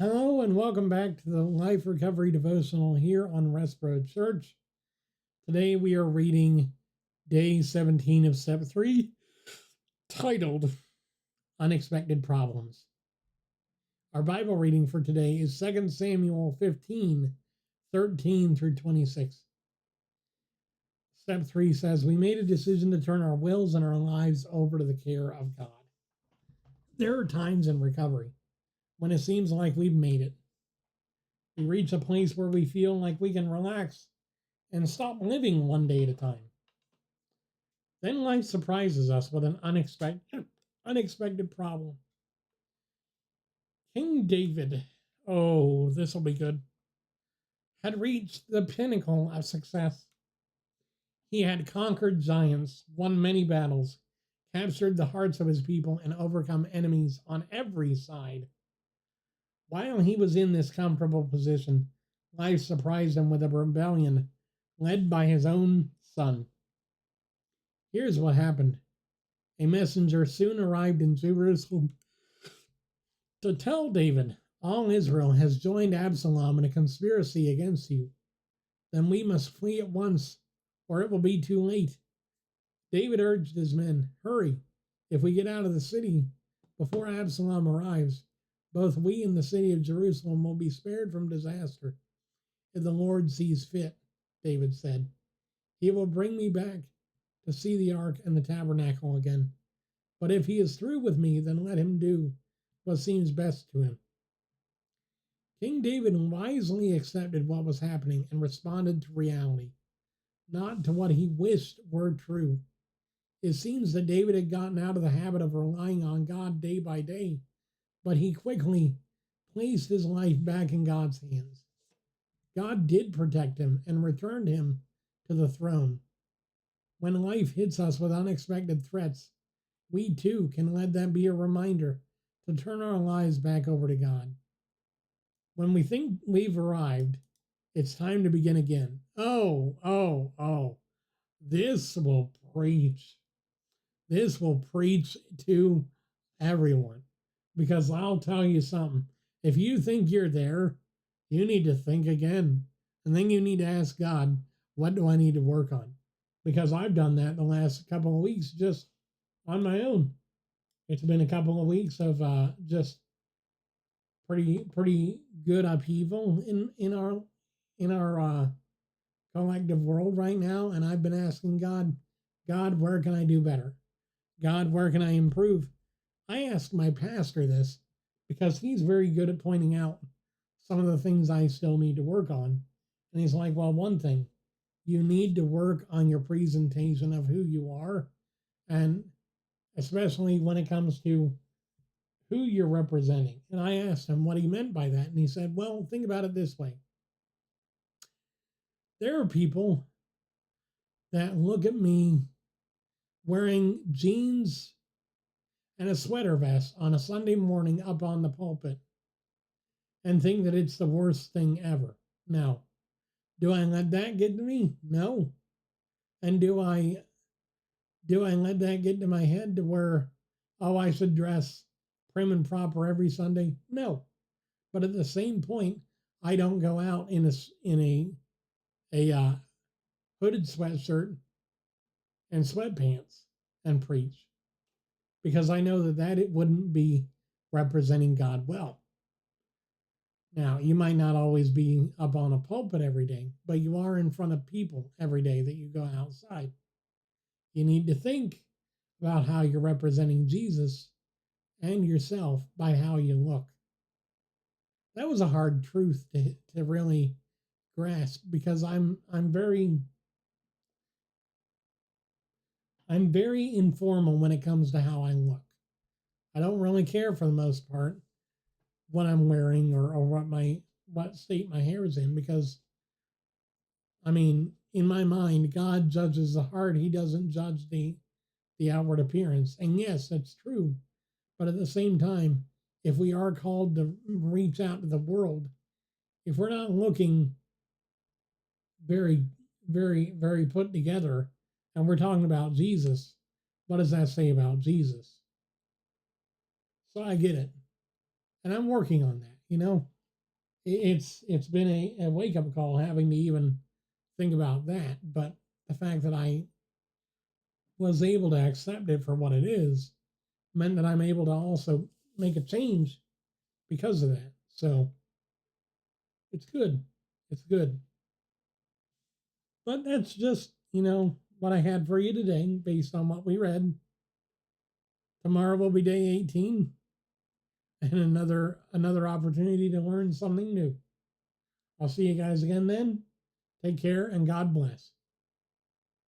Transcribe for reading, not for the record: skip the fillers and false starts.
Hello and welcome back to the Life Recovery Devotional here on Westboro Church. Today we are reading day 17 of step 3, titled Unexpected Problems. Our Bible reading for today is 2 Samuel 15, 13 through 26. Step 3 says, we made a decision to turn our wills and our lives over to the care of God. There are times in recovery when it seems like we've made it. We reach a place where we feel like we can relax and stop living one day at a time. Then life surprises us with an unexpected problem. King David, oh, this will be good, had reached the pinnacle of success. He had conquered giants, won many battles, captured the hearts of his people, and overcome enemies on every side. While he was in this comfortable position, life surprised him with a rebellion led by his own son. Here's what happened. A messenger soon arrived in Jerusalem to tell David, all Israel has joined Absalom in a conspiracy against you. Then we must flee at once, or it will be too late. David urged his men, hurry. If we get out of the city before Absalom arrives, both we and the city of Jerusalem will be spared from disaster. If the Lord sees fit, David said, he will bring me back to see the ark and the tabernacle again. But if he is through with me, then let him do what seems best to him. King David wisely accepted what was happening and responded to reality, not to what he wished were true. It seems that David had gotten out of the habit of relying on God day by day, but he quickly placed his life back in God's hands. God did protect him and returned him to the throne. When life hits us with unexpected threats, we too can let that be a reminder to turn our lives back over to God. When we think we've arrived, it's time to begin again. Oh. This will preach. This will preach to everyone. Because I'll tell you something. If you think you're there, you need to think again. And then you need to ask God, what do I need to work on? Because I've done that the last couple of weeks just on my own. It's been a couple of weeks of just pretty good upheaval in our collective world right now, and I've been asking God, where can I do better? God, where can I improve? I asked my pastor this because he's very good at pointing out some of the things I still need to work on. And he's like, well, one thing, you need to work on your presentation of who you are, and especially when it comes to who you're representing. And I asked him what he meant by that, and he said, well, think about it this way. There are people that look at me wearing jeans and a sweater vest on a Sunday morning up on the pulpit and think that it's the worst thing ever. Now, do I let that get to me? No. And do I let that get to my head to where, oh, I should dress prim and proper every Sunday? No. But at the same point, I don't go out in a hooded sweatshirt and sweatpants and preach, because I know that it wouldn't be representing God well. Now, you might not always be up on a pulpit every day, but you are in front of people every day that you go outside. You need to think about how you're representing Jesus and yourself by how you look. That was a hard truth to really grasp, because I'm very informal when it comes to how I look. I don't really care for the most part what I'm wearing or what state my hair is in, because I mean, in my mind, God judges the heart. He doesn't judge the outward appearance. And yes, that's true. But at the same time, if we are called to reach out to the world, if we're not looking very, very, very put together, and we're talking about Jesus, what does that say about Jesus? So I get it. And I'm working on that. you know, it's been a wake up call having to even think about that. But the fact that I was able to accept it for what it is meant that I'm able to also make a change because of that. So it's good. It's good. But that's just, what I had for you today based on what we read. Tomorrow will be day 18 and another opportunity to learn something new. I'll see you guys again then. Take care and God bless.